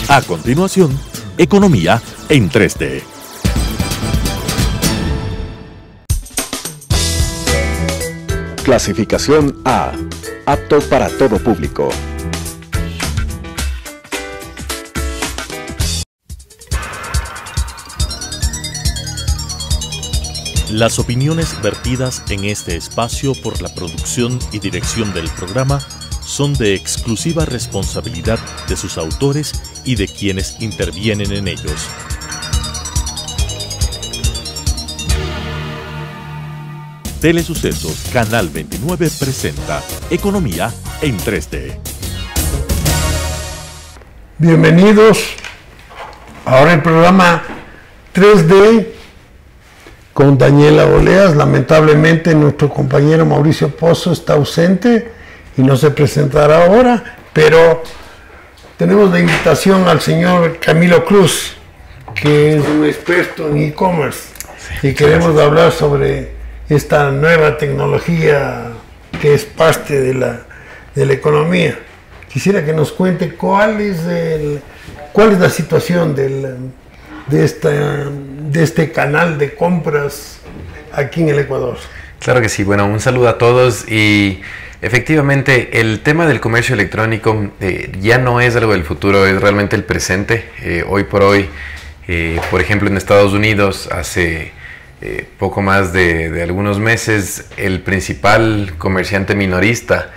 A continuación, Economía en 3D. Clasificación A. Apto para todo público. Las opiniones vertidas en este espacio por la producción y dirección del programa son de exclusiva responsabilidad de sus autores y de quienes intervienen en ellos. Telesucesos Canal 29 presenta Economía en 3D. Bienvenidos. Ahora el programa 3D con Daniela Oleas. Lamentablemente nuestro compañero Mauricio Pozo está ausente y no se presentará ahora, pero tenemos la invitación al señor Camilo Cruz, que es un experto en e-commerce, y queremos hablar sobre esta nueva tecnología que es parte de la economía. Quisiera que nos cuente cuál es la situación de este canal de compras aquí en el Ecuador. Claro que sí. Bueno, un saludo a todos. Y efectivamente el tema del comercio electrónico ya no es algo del futuro, es realmente el presente. Hoy por hoy, por ejemplo, en Estados Unidos, hace poco más de algunos meses, el principal comerciante minorista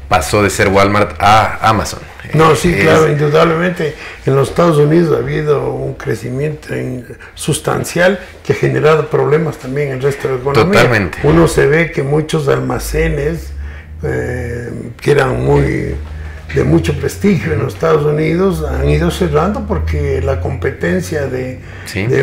pasó de ser Walmart a Amazon. No, sí, claro, indudablemente en los Estados Unidos ha habido un crecimiento sustancial que ha generado problemas también en el resto de la economía. Totalmente. Uno se ve que muchos almacenes que eran de mucho prestigio en los Estados Unidos han ido cerrando porque la competencia de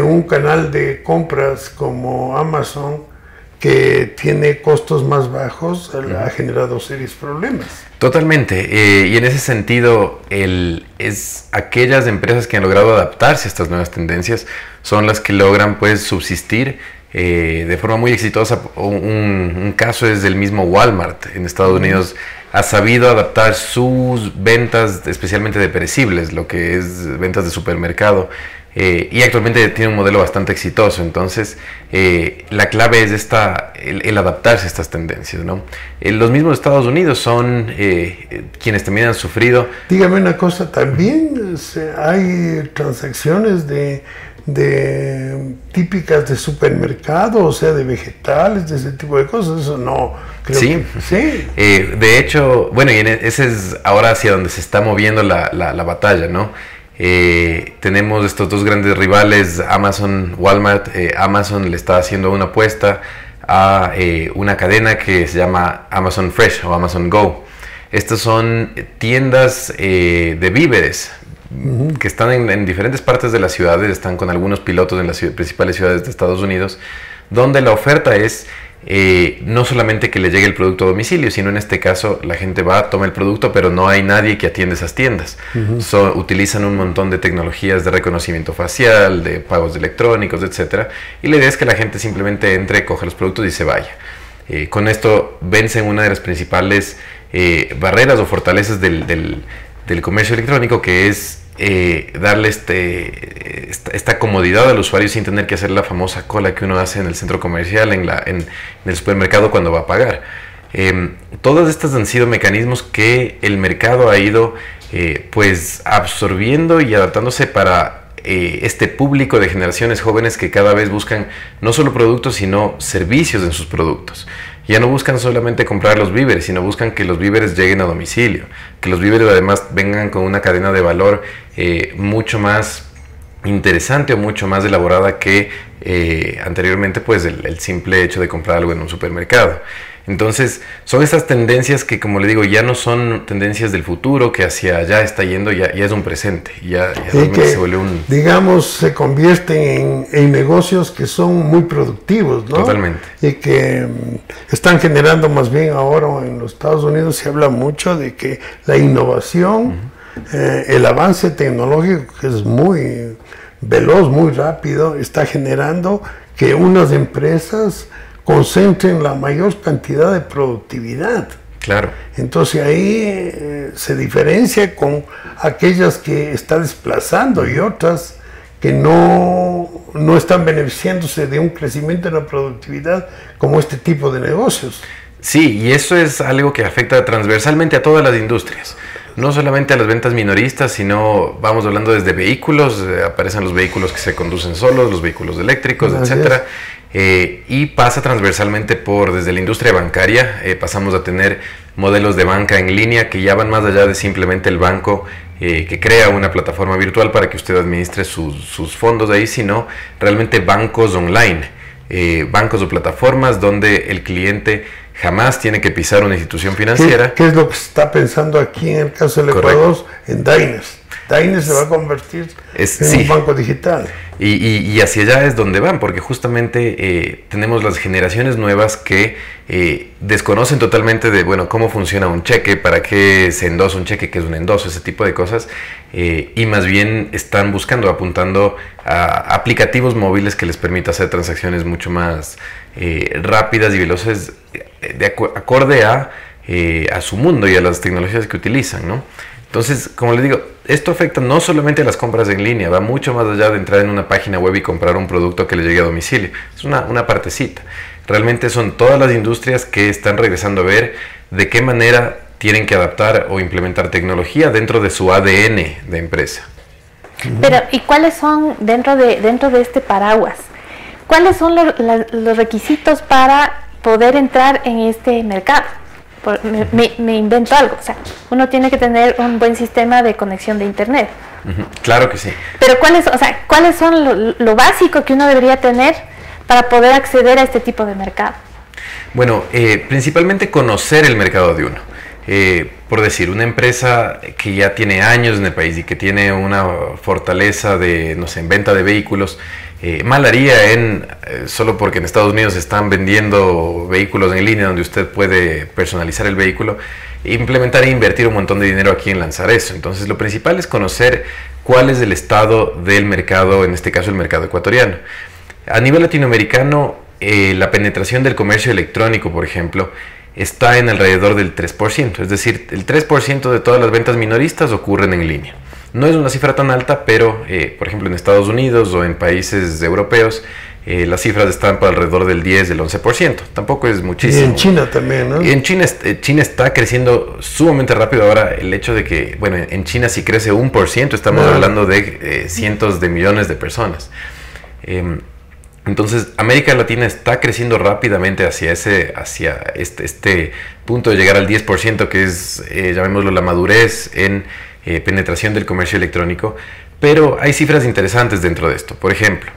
un canal de compras como Amazon, que tiene costos más bajos, ha generado serios problemas. Totalmente, y en ese sentido, es aquellas empresas que han logrado adaptarse a estas nuevas tendencias son las que logran pues subsistir de forma muy exitosa. Un caso es del mismo Walmart en Estados Unidos. Ha sabido adaptar sus ventas, especialmente de perecibles, lo que es ventas de supermercado, y actualmente tiene un modelo bastante exitoso. Entonces, la clave es el adaptarse a estas tendencias, ¿no? Los mismos Estados Unidos son quienes también han sufrido. Dígame una cosa, también hay transacciones típicas de supermercado, o sea, de vegetales, de ese tipo de cosas. Eso no creo. Sí, sí. De hecho, bueno, y ese es ahora hacia donde se está moviendo la batalla, ¿no? Tenemos estos dos grandes rivales, Amazon, Walmart. Amazon le está haciendo una apuesta a una cadena que se llama Amazon Fresh o Amazon Go. Estas son tiendas de víveres que están en diferentes partes de las ciudades, están con algunos pilotos en las principales ciudades de Estados Unidos, donde la oferta es no solamente que le llegue el producto a domicilio, sino en este caso la gente va, toma el producto, pero no hay nadie que atiende esas tiendas. Utilizan un montón de tecnologías de reconocimiento facial, de pagos electrónicos, etc. Y la idea es que la gente simplemente entre, coja los productos y se vaya. Con esto vencen una de las principales barreras o fortalezas del comercio electrónico, que es darle esta comodidad al usuario sin tener que hacer la famosa cola que uno hace en el centro comercial, en el supermercado cuando va a pagar. Todas estas han sido mecanismos que el mercado ha ido pues absorbiendo y adaptándose para este público de generaciones jóvenes que cada vez buscan no solo productos sino servicios en sus productos. Ya no buscan solamente comprar los víveres, sino buscan que los víveres lleguen a domicilio, que los víveres además vengan con una cadena de valor mucho más interesante o mucho más elaborada que anteriormente pues el simple hecho de comprar algo en un supermercado. Entonces son estas tendencias que, como le digo, ya no son tendencias del futuro, que hacia allá está yendo, ya es un presente, ya realmente se vuelve un... Digamos, se convierten en negocios que son muy productivos, ¿no? Totalmente. Y que están generando, más bien ahora en los Estados Unidos se habla mucho de que la innovación, el avance tecnológico, que es muy veloz, muy rápido, está generando que unas empresas concentren la mayor cantidad de productividad. Claro. Entonces ahí se diferencia con aquellas que está desplazando y otras que no están beneficiándose de un crecimiento en la productividad como este tipo de negocios. Sí, y eso es algo que afecta transversalmente a todas las industrias. No solamente a las ventas minoristas, sino vamos hablando desde vehículos, aparecen los vehículos que se conducen solos, los vehículos eléctricos, etcétera. Y pasa transversalmente desde la industria bancaria, pasamos a tener modelos de banca en línea que ya van más allá de simplemente el banco que crea una plataforma virtual para que usted administre sus fondos ahí, sino realmente bancos online, bancos o plataformas donde el cliente jamás tiene que pisar una institución financiera. ¿Qué es lo que se está pensando aquí en el caso del Ecuador? En Diners. Diners se va a convertir en un banco digital. Y hacia allá es donde van, porque justamente tenemos las generaciones nuevas que desconocen totalmente de, bueno, cómo funciona un cheque, para qué se endosa un cheque, qué es un endoso, ese tipo de cosas, y más bien están apuntando a aplicativos móviles que les permita hacer transacciones mucho más rápidas y veloces, acorde a su mundo y a las tecnologías que utilizan, ¿no? Entonces, como les digo, esto afecta no solamente a las compras en línea, va mucho más allá de entrar en una página web y comprar un producto que le llegue a domicilio. Es una partecita. Realmente son todas las industrias que están regresando a ver de qué manera tienen que adaptar o implementar tecnología dentro de su ADN de empresa. Pero, ¿y cuáles son, dentro de este paraguas, cuáles son los requisitos para poder entrar en este mercado? Me invento algo, o sea, uno tiene que tener un buen sistema de conexión de internet. Claro que sí. Pero ¿cuáles son lo básico que uno debería tener para poder acceder a este tipo de mercado? Bueno, principalmente conocer el mercado de uno. Por decir, una empresa que ya tiene años en el país y que tiene una fortaleza de, no sé, en venta de vehículos, mal haría solo porque en Estados Unidos están vendiendo vehículos en línea donde usted puede personalizar el vehículo, implementar e invertir un montón de dinero aquí en lanzar eso. Entonces lo principal es conocer cuál es el estado del mercado, en este caso el mercado ecuatoriano. A nivel latinoamericano, la penetración del comercio electrónico, por ejemplo, está en alrededor del 3%, es decir, el 3% de todas las ventas minoristas ocurren en línea. No es una cifra tan alta, pero por ejemplo en Estados Unidos o en países europeos las cifras están por alrededor del 10, del 11%. Tampoco es muchísimo. Y en China también, ¿no? Y en China está creciendo sumamente rápido ahora. El hecho de que, bueno, en China si crece 1%, estamos hablando de cientos de millones de personas. Entonces América Latina está creciendo rápidamente hacia este punto de llegar al 10%, que es, llamémoslo, la madurez en penetración del comercio electrónico, pero hay cifras interesantes dentro de esto. Por ejemplo,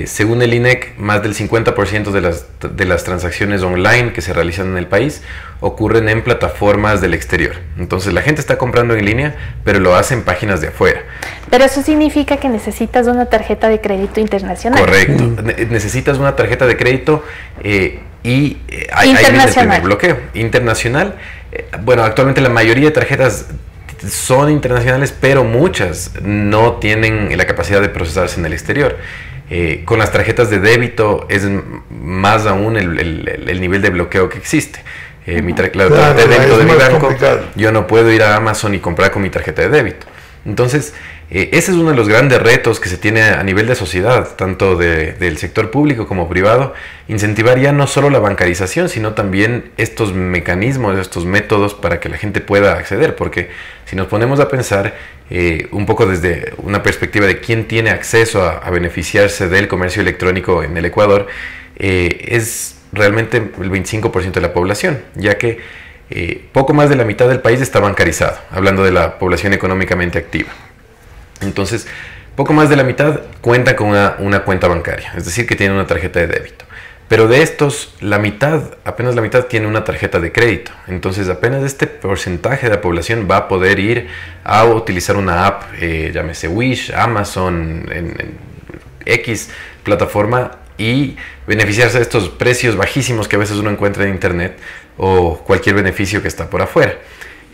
según el INEC, más del 50% de las transacciones online que se realizan en el país ocurren en plataformas del exterior. Entonces la gente está comprando en línea, pero lo hace en páginas de afuera. Pero eso significa que necesitas una tarjeta de crédito internacional. Correcto. Necesitas una tarjeta de crédito y ahí viene el primer bloqueo. Internacional. Bueno, actualmente la mayoría de tarjetas son internacionales, pero muchas no tienen la capacidad de procesarse en el exterior. Con las tarjetas de débito es más aún el nivel de bloqueo que existe. La tarjeta de débito de mi banco, yo no puedo ir a Amazon y comprar con mi tarjeta de débito. Entonces, ese es uno de los grandes retos que se tiene a nivel de sociedad, tanto del sector público como privado, incentivar ya no solo la bancarización, sino también estos mecanismos, estos métodos para que la gente pueda acceder, porque si nos ponemos a pensar un poco desde una perspectiva de quién tiene acceso a beneficiarse del comercio electrónico en el Ecuador, es realmente el 25% de la población, ya que poco más de la mitad del país está bancarizado, hablando de la población económicamente activa. Entonces, poco más de la mitad cuenta con una cuenta bancaria, es decir, que tiene una tarjeta de débito. Pero de estos, apenas la mitad tiene una tarjeta de crédito. Entonces, apenas este porcentaje de la población va a poder ir a utilizar una app, llámese Wish, Amazon, en X plataforma, y beneficiarse de estos precios bajísimos que a veces uno encuentra en internet o cualquier beneficio que está por afuera.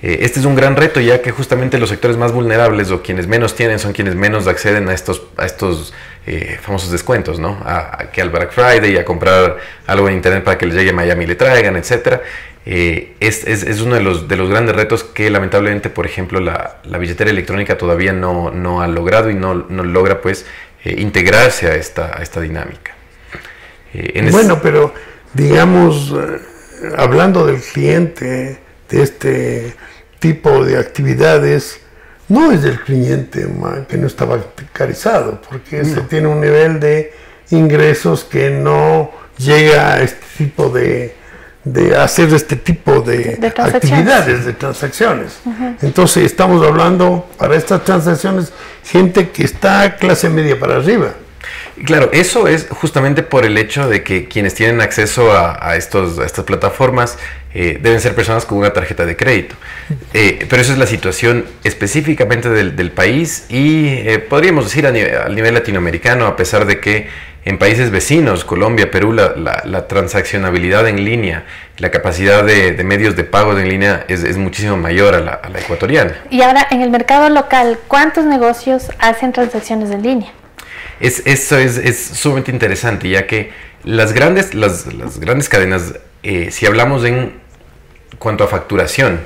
Este es un gran reto, ya que justamente los sectores más vulnerables o quienes menos tienen son quienes menos acceden a estos famosos descuentos, ¿no? Que al Black Friday, a comprar algo en internet para que les llegue a Miami y le traigan, etc. es uno de los grandes retos que lamentablemente, por ejemplo, la billetera electrónica todavía no ha logrado y no logra pues integrarse a esta dinámica. Bueno, pero digamos, hablando del cliente, de este tipo de actividades, no es del cliente que no está bancarizado, porque se tiene un nivel de ingresos que no llega a este tipo de hacer este tipo de actividades, de transacciones. Entonces estamos hablando para estas transacciones gente que está clase media para arriba. Claro, eso es justamente por el hecho de que quienes tienen acceso a estas plataformas deben ser personas con una tarjeta de crédito. Pero esa es la situación específicamente del país y podríamos decir a nivel latinoamericano, a pesar de que en países vecinos, Colombia, Perú, la transaccionabilidad en línea, la capacidad de medios de pago en línea es muchísimo mayor a la ecuatoriana. Y ahora, en el mercado local, ¿cuántos negocios hacen transacciones en línea? Eso es sumamente interesante, ya que las grandes cadenas, si hablamos en cuanto a facturación,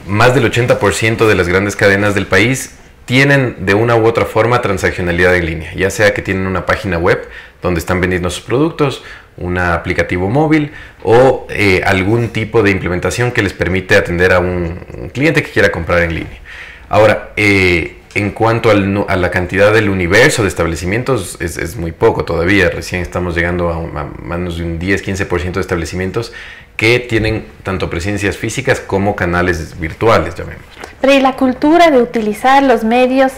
más del 80% de las grandes cadenas del país tienen de una u otra forma transaccionalidad en línea, ya sea que tienen una página web donde están vendiendo sus productos, un aplicativo móvil o algún tipo de implementación que les permite atender a un cliente que quiera comprar en línea. Ahora, en cuanto a la cantidad del universo de establecimientos, es muy poco todavía. Recién estamos llegando a menos de un 10-15% de establecimientos que tienen tanto presencias físicas como canales virtuales, llamemos. Pero ¿y la cultura de utilizar los medios,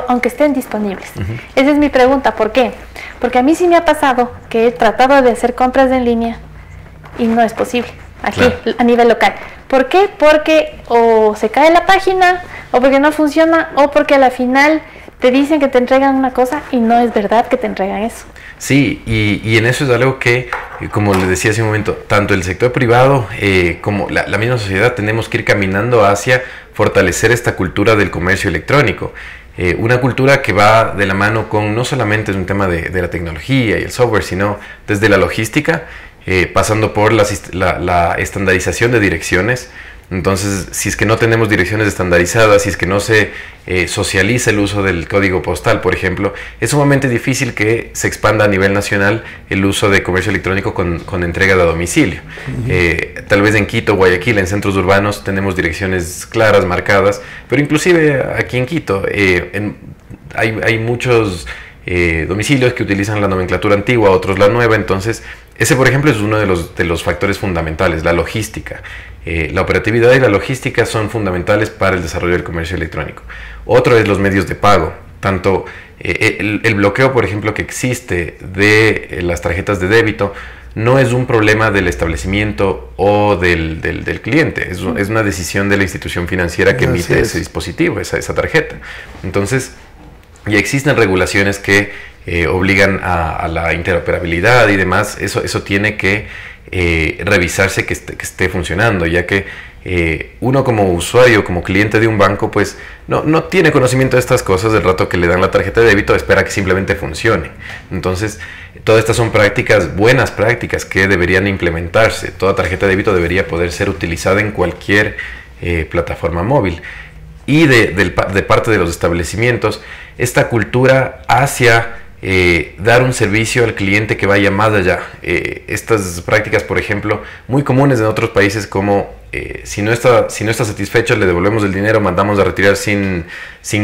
aunque estén disponibles? Esa es mi pregunta. ¿Por qué? Porque a mí sí me ha pasado que he tratado de hacer compras en línea y no es posible aquí, claro, a nivel local. ¿Por qué? Porque o se cae la página, o porque no funciona, o porque a la final te dicen que te entregan una cosa y no es verdad que te entregan eso. Sí, y en eso es algo que, como les decía hace un momento, tanto el sector privado como la misma sociedad tenemos que ir caminando hacia fortalecer esta cultura del comercio electrónico. Una cultura que va de la mano con no solamente es un tema de la tecnología y el software, sino desde la logística, pasando por la estandarización de direcciones. Entonces, si es que no tenemos direcciones estandarizadas, si es que no se socializa el uso del código postal, por ejemplo, es sumamente difícil que se expanda a nivel nacional el uso de comercio electrónico con entrega de domicilio. Tal vez en Quito, Guayaquil, en centros urbanos tenemos direcciones claras, marcadas, pero inclusive aquí en Quito hay muchos domicilios que utilizan la nomenclatura antigua, otros la nueva. Entonces ese, por ejemplo, es uno de los factores fundamentales, la logística. La operatividad y la logística son fundamentales para el desarrollo del comercio electrónico. Otro es los medios de pago, tanto el bloqueo, por ejemplo, que existe de las tarjetas de débito no es un problema del establecimiento o del cliente, es una decisión de la institución financiera que emite ese dispositivo, esa tarjeta. Entonces, ya existen regulaciones que obligan a la interoperabilidad y demás. Eso tiene que revisarse que esté funcionando, ya que uno como usuario, como cliente de un banco, pues no tiene conocimiento de estas cosas. Del rato que le dan la tarjeta de débito, espera que simplemente funcione. Entonces, todas estas son buenas prácticas que deberían implementarse. Toda tarjeta de débito debería poder ser utilizada en cualquier plataforma móvil. Y de parte de los establecimientos, esta cultura hacia dar un servicio al cliente que vaya más allá. Estas prácticas, por ejemplo, muy comunes en otros países, como si no está satisfecho, le devolvemos el dinero, mandamos a retirar sin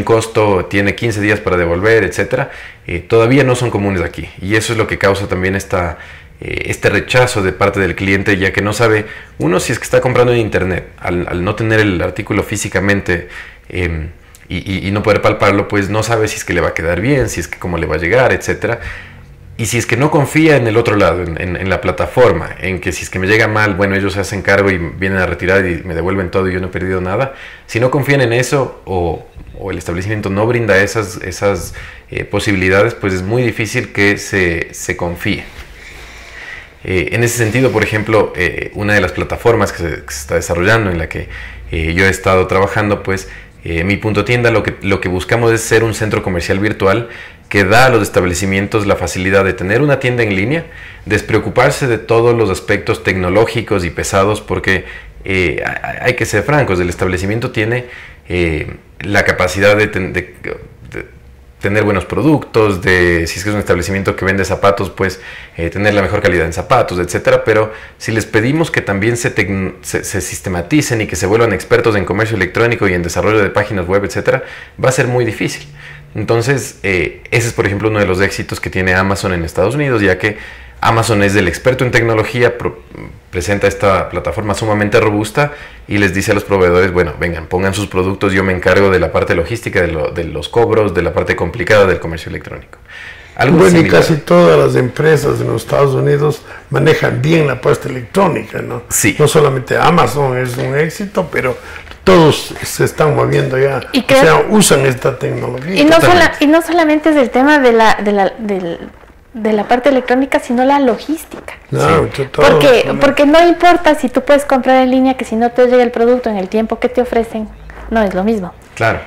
costo, tiene 15 días para devolver, etcétera. Todavía no son comunes aquí, y eso es lo que causa también este rechazo de parte del cliente, ya que no sabe uno si es que está comprando en internet, al no tener el artículo físicamente y no poder palparlo, pues no sabe si es que le va a quedar bien, si es que cómo le va a llegar, etcétera. Y si es que no confía en el otro lado, en la plataforma, en que si es que me llega mal, bueno, ellos se hacen cargo y vienen a retirar y me devuelven todo y yo no he perdido nada. Si no confían en eso, o el establecimiento no brinda esas posibilidades, pues es muy difícil que se confíe. En ese sentido, por ejemplo, una de las plataformas que se está desarrollando, en la que yo he estado trabajando, pues Mi Punto Tienda lo que buscamos es ser un centro comercial virtual que da a los establecimientos la facilidad de tener una tienda en línea, despreocuparse de todos los aspectos tecnológicos y pesados, porque hay que ser francos, el establecimiento tiene la capacidad de tener buenos productos, si es que es un establecimiento que vende zapatos, pues tener la mejor calidad en zapatos, etcétera. Pero si les pedimos que también se sistematicen y que se vuelvan expertos en comercio electrónico y en desarrollo de páginas web, etcétera, va a ser muy difícil. Entonces, ese es, por ejemplo, uno de los éxitos que tiene Amazon en Estados Unidos, ya que Amazon es el experto en tecnología, presenta esta plataforma sumamente robusta y les dice a los proveedores, bueno, vengan, pongan sus productos, yo me encargo de la parte logística, de los cobros, de la parte complicada del comercio electrónico. Bueno, y casi todas las empresas en los Estados Unidos manejan bien la parte electrónica, ¿no? Sí. No solamente Amazon es un éxito, pero todos se están moviendo ya, o sea, usan esta tecnología. Y no solamente es el tema de la parte electrónica, sino la logística. Claro, sí. Porque no importa si tú puedes comprar en línea, que si no te llega el producto en el tiempo que te ofrecen, no es lo mismo. Claro.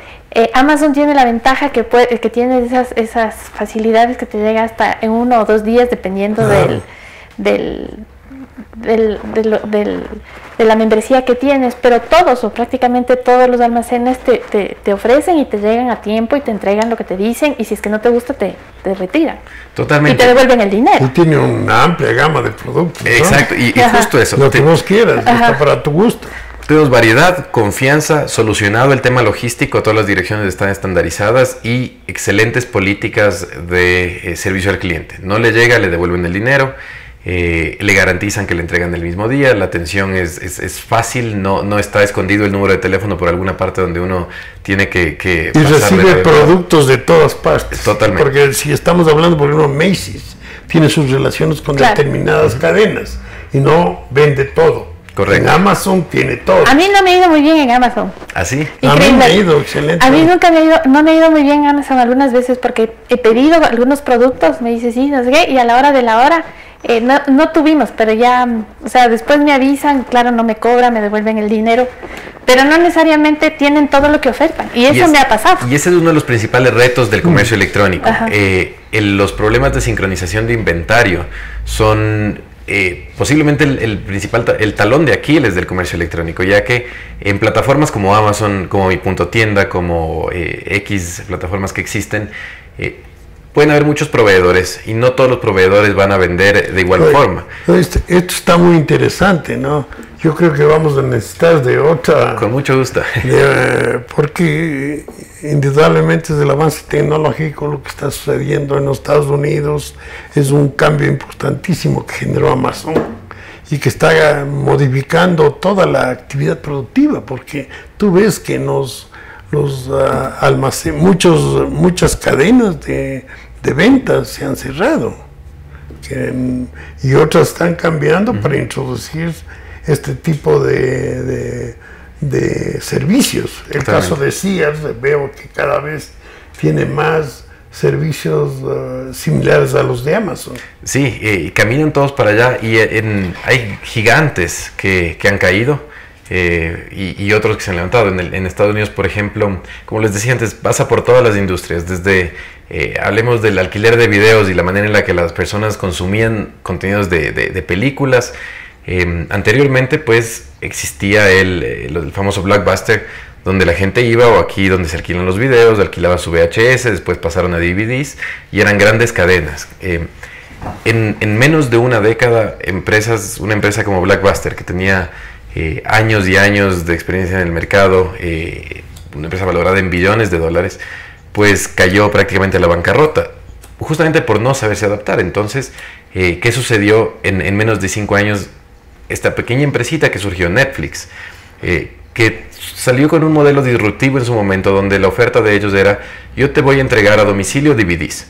Amazon tiene la ventaja que tiene esas facilidades que te llega hasta en 1 o 2 días, dependiendo de la membresía que tienes, pero todos o prácticamente todos los almacenes te ofrecen y te llegan a tiempo y te entregan lo que te dicen, y si es que no te gusta te retiran. Totalmente. Y te devuelven el dinero. Y tiene una amplia gama de productos, ¿no? Exacto, y justo eso. Lo que vos quieras, está para tu gusto. Tenemos variedad, confianza, solucionado el tema logístico, todas las direcciones están estandarizadas y excelentes políticas de servicio al cliente. No le llega, le devuelven el dinero. Le garantizan que le entregan el mismo día, la atención es fácil, no está escondido el número de teléfono por alguna parte donde uno tiene que y recibe productos de todas partes. Totalmente. Porque si estamos hablando, por ejemplo, Macy's tiene sus relaciones con determinadas cadenas y no vende todo. Correcto. En Amazon tiene todo. A mí no me ha ido muy bien en Amazon. ¿Ah, sí? A mí me ha ido excelente. A mí no me ha ido muy bien en Amazon algunas veces, porque he pedido algunos productos, me dice sí, no sé qué, y a la hora de la hora no tuvimos, pero ya, o sea, después me avisan, claro, no me cobran, me devuelven el dinero, pero no necesariamente tienen todo lo que ofertan, y eso me ha pasado. Y ese es uno de los principales retos del comercio electrónico. Los problemas de sincronización de inventario son posiblemente el talón de Aquiles del comercio electrónico, ya que en plataformas como Amazon, como Mi Punto Tienda, como X plataformas que existen, pueden haber muchos proveedores y no todos los proveedores van a vender de igual forma. Esto está muy interesante, ¿no? Yo creo que vamos a necesitar de otra... Con mucho gusto. Porque indudablemente es el avance tecnológico lo que está sucediendo en los Estados Unidos, es un cambio importantísimo que generó Amazon y que está modificando toda la actividad productiva, porque tú ves que muchas cadenas de ventas se han cerrado y otras están cambiando para introducir este tipo de servicios. El caso de Sears, veo que cada vez tiene más servicios similares a los de Amazon. Sí, caminan todos para allá y hay gigantes que han caído. Y otros que se han levantado. En Estados Unidos, por ejemplo, como les decía antes, pasa por todas las industrias, desde, hablemos del alquiler de videos y la manera en la que las personas consumían contenidos de películas. Anteriormente, pues, existía el famoso Blockbuster, donde la gente iba, o aquí donde se alquilan los videos, alquilaba su VHS, después pasaron a DVDs, y eran grandes cadenas. En menos de una década, una empresa como Blockbuster, que tenía años y años de experiencia en el mercado, una empresa valorada en billones de dólares, pues cayó prácticamente a la bancarrota, justamente por no saberse adaptar. Entonces, ¿qué sucedió en menos de 5 años? Esta pequeña empresita que surgió, Netflix, que salió con un modelo disruptivo en su momento, donde la oferta de ellos era: yo te voy a entregar a domicilio DVDs,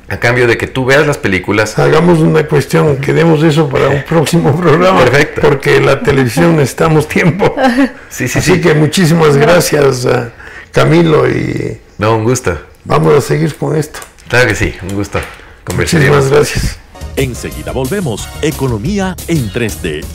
a cambio de que tú veas las películas. Hagamos una cuestión, quedemos eso para un próximo programa. Perfecto. Porque la televisión necesitamos tiempo. Así que muchísimas gracias, Camilo. No, un gusto. Vamos a seguir con esto. Claro que sí, un gusto. Muchísimas gracias. Enseguida volvemos. Economía en 3D.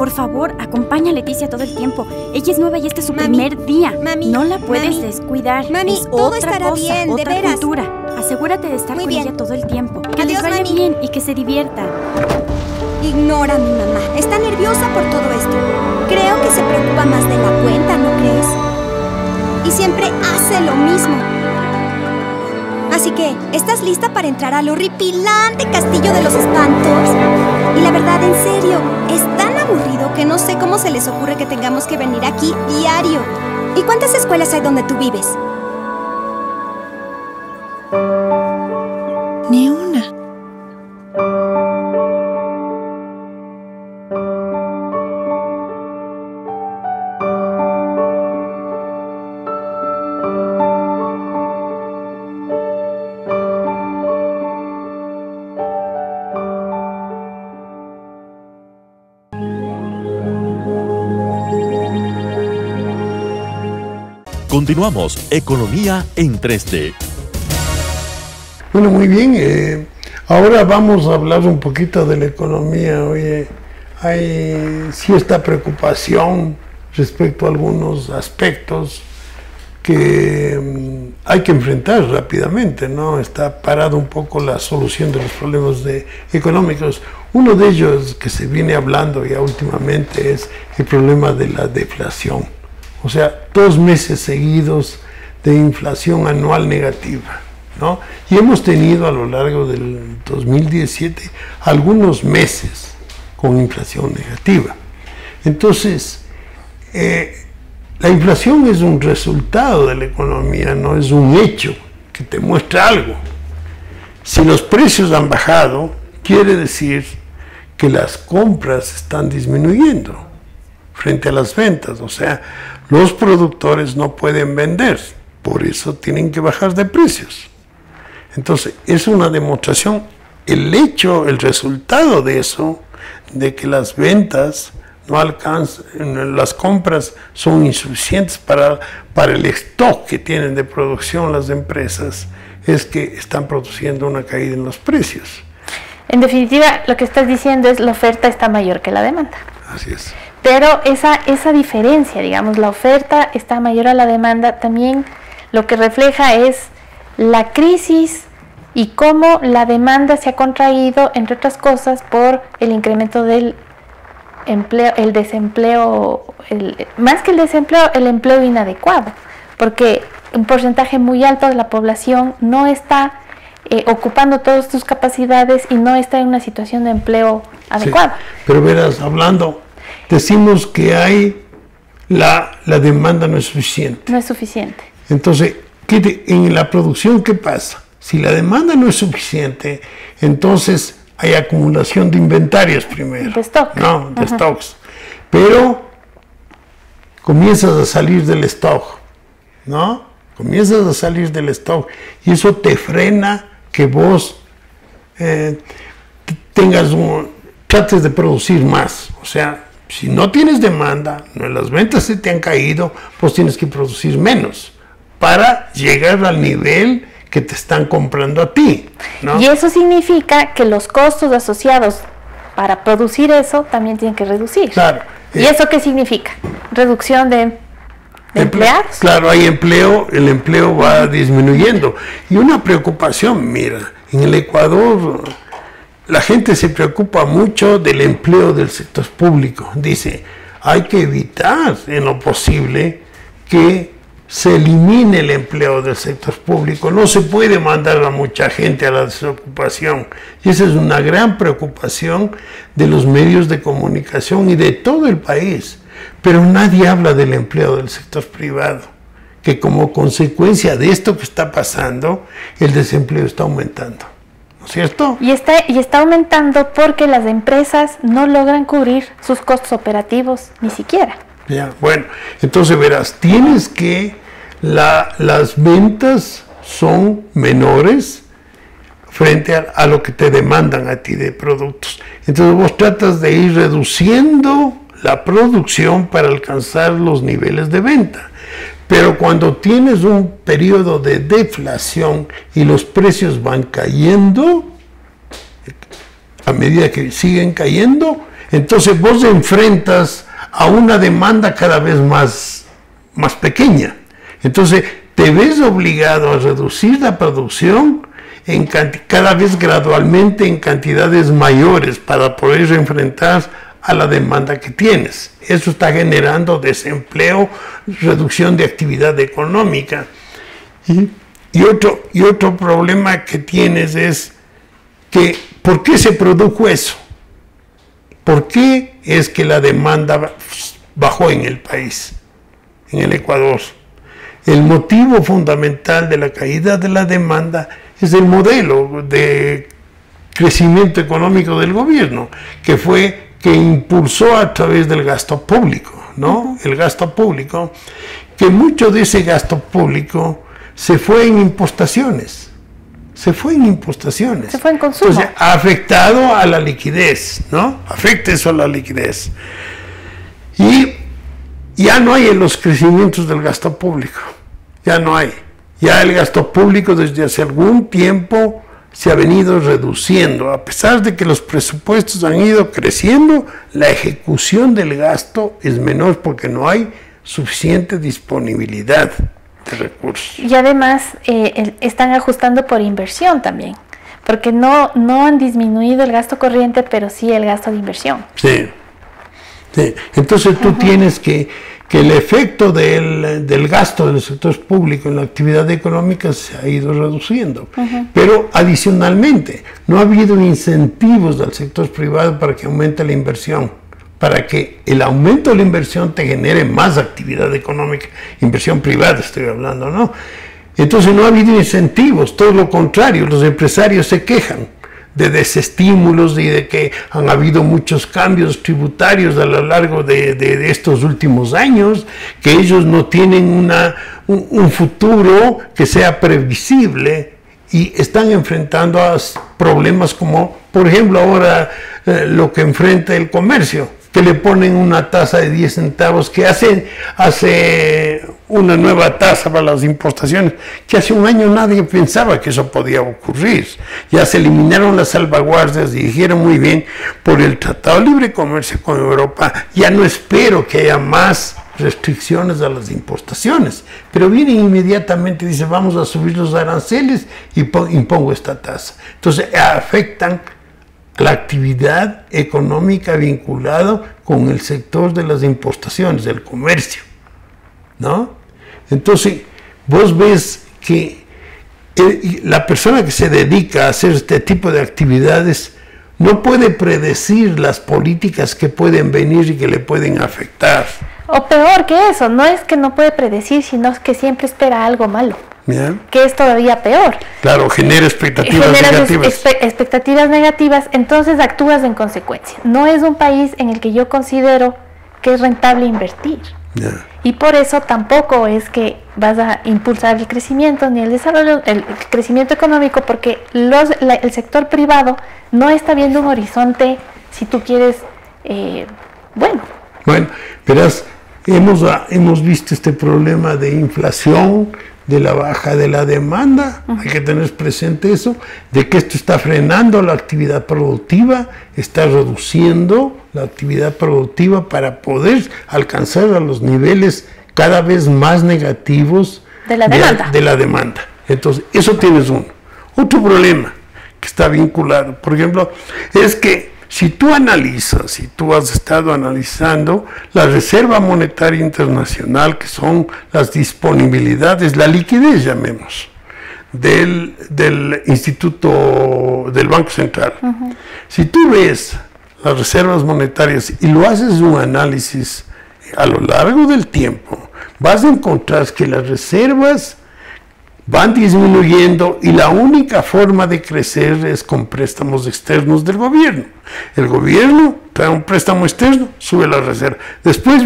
Por favor, acompaña a Leticia todo el tiempo. Ella es nueva y este es su primer día. Mami, no la puedes mami, descuidar. mami, es todo otra estará cosa, bien, de otra veras. cultura. Asegúrate de estar Muy con bien. ella todo el tiempo. Que Adiós, les vaya mami. bien y que se divierta. Ignora a mi mamá. Está nerviosa por todo esto. Creo que se preocupa más de la cuenta, ¿no crees? Y siempre hace lo mismo. Así que, ¿estás lista para entrar al horripilante Castillo de los Espantos? Y la verdad, en serio, es tan aburrido que no sé cómo se les ocurre que tengamos que venir aquí diario. ¿Y cuántas escuelas hay donde tú vives? Ni una. Continuamos Economía en 3D. Bueno, muy bien. Ahora vamos a hablar un poquito de la economía. Oye, hay cierta preocupación respecto a algunos aspectos que hay que enfrentar rápidamente, ¿no? Está parada un poco la solución de los problemas económicos. Uno de ellos que se viene hablando ya últimamente es el problema de la deflación. O sea, 2 meses seguidos de inflación anual negativa, ¿no? Y hemos tenido a lo largo del 2017 algunos meses con inflación negativa. Entonces, la inflación es un resultado de la economía, no es un hecho que te muestra algo. Si los precios han bajado, quiere decir que las compras están disminuyendo frente a las ventas. O sea, los productores no pueden vender, por eso tienen que bajar de precios. Entonces, es una demostración, el hecho, el resultado de eso, de que las ventas no alcanzan, las compras son insuficientes para el stock que tienen de producción las empresas, es que están produciendo una caída en los precios. En definitiva, lo que estás diciendo es la oferta está mayor que la demanda. Así es. Pero esa diferencia, digamos, la oferta está mayor a la demanda, también lo que refleja es la crisis y cómo la demanda se ha contraído, entre otras cosas, por el incremento del empleo, el desempleo, más que el desempleo, el empleo inadecuado, porque un porcentaje muy alto de la población no está ocupando todas sus capacidades y no está en una situación de empleo adecuada. Sí, pero verás, decimos que hay la demanda no es suficiente. No es suficiente. Entonces, en la producción, ¿qué pasa? Si la demanda no es suficiente, entonces hay acumulación de inventarios primero. De stock. No, de stocks. Pero comienzas a salir del stock, ¿no? Comienzas a salir del stock y eso te frena que vos trates de producir más. O sea, si no tienes demanda, las ventas se te han caído, pues tienes que producir menos para llegar al nivel que te están comprando a ti, ¿no? Y eso significa que los costos asociados para producir eso también tienen que reducir. Claro. ¿Y eso qué significa? Reducción de empleados. Claro, hay empleo, el empleo va disminuyendo. Y una preocupación, mira, en el Ecuador la gente se preocupa mucho del empleo del sector público. Dice, hay que evitar en lo posible que se elimine el empleo del sector público. No se puede mandar a mucha gente a la desocupación. Y esa es una gran preocupación de los medios de comunicación y de todo el país. Pero nadie habla del empleo del sector privado, que como consecuencia de esto que está pasando, el desempleo está aumentando. ¿No es cierto? Y está aumentando porque las empresas no logran cubrir sus costos operativos, ni siquiera. Ya, bueno, entonces verás, tienes que las ventas son menores frente a lo que te demandan a ti de productos. Entonces vos tratas de ir reduciendo la producción para alcanzar los niveles de venta. Pero cuando tienes un periodo de deflación y los precios van cayendo, a medida que siguen cayendo, Entonces vos enfrentas a una demanda cada vez más pequeña. Entonces te ves obligado a reducir la producción cada vez gradualmente en cantidades mayores para poder enfrentar a la demanda que tienes. Eso está generando desempleo, reducción de actividad económica. Y otro problema que tienes es que, ¿por qué se produjo eso? ¿Por qué es que la demanda bajó en el país, en el Ecuador? El motivo fundamental de la caída de la demanda es el modelo de crecimiento económico del gobierno, que impulsó a través del gasto público, ¿no? El gasto público, que mucho de ese gasto público se fue en importaciones. Se fue en consumo. Entonces, ha afectado a la liquidez, ¿no? Afecta eso a la liquidez. Y ya no hay en los crecimientos del gasto público. Ya no hay. Ya el gasto público desde hace algún tiempo se ha venido reduciendo. A pesar de que los presupuestos han ido creciendo, la ejecución del gasto es menor porque no hay suficiente disponibilidad de recursos. Y además están ajustando por inversión también, porque no han disminuido el gasto corriente, pero sí el gasto de inversión. Sí. Entonces tú tienes que el efecto del gasto del sector público en la actividad económica se ha ido reduciendo. Pero adicionalmente, no ha habido incentivos del sector privado para que aumente la inversión, para que el aumento de la inversión te genere más actividad económica, inversión privada estoy hablando, ¿no? Entonces no ha habido incentivos, todo lo contrario, los empresarios se quejan de desestímulos y de que han habido muchos cambios tributarios a lo largo de estos últimos años, que ellos no tienen un futuro que sea previsible y están enfrentando a problemas como, por ejemplo, ahora lo que enfrenta el comercio, que le ponen una tasa de 10 centavos, que hace una nueva tasa para las importaciones, que hace un año nadie pensaba que eso podía ocurrir. Ya se eliminaron las salvaguardias y dijeron muy bien, por el Tratado de Libre Comercio con Europa, ya no espero que haya más restricciones a las importaciones, pero vienen inmediatamente y dicen vamos a subir los aranceles y impongo esta tasa. Entonces afectan la actividad económica vinculada con el sector de las importaciones, del comercio, ¿no? Entonces, vos ves que la persona que se dedica a hacer este tipo de actividades no puede predecir las políticas que pueden venir y que le pueden afectar. O peor que eso, no es que no puede predecir, sino que siempre espera algo malo. Bien. Que es todavía peor. Claro, genera expectativas negativas. Expectativas negativas, entonces actúas en consecuencia. No es un país en el que yo considero que es rentable invertir. Yeah. Y por eso tampoco es que vas a impulsar el crecimiento ni el desarrollo, el crecimiento económico, porque el sector privado no está viendo un horizonte, si tú quieres, bueno. Bueno, verás, hemos visto este problema de inflación, de la baja de la demanda, hay que tener presente eso, de que esto está frenando la actividad productiva, está reduciendo la actividad productiva para poder alcanzar a los niveles cada vez más negativos de la demanda. Entonces, eso tienes uno. Otro problema que está vinculado, por ejemplo, es que si tú analizas, si tú has estado analizando la Reserva Monetaria Internacional, que son las disponibilidades, la liquidez, llamemos, del Instituto, del Banco Central. Si tú ves las reservas monetarias y lo haces un análisis a lo largo del tiempo, vas a encontrar que las reservas van disminuyendo y la única forma de crecer es con préstamos externos del gobierno. El gobierno trae un préstamo externo, sube la reserva. Después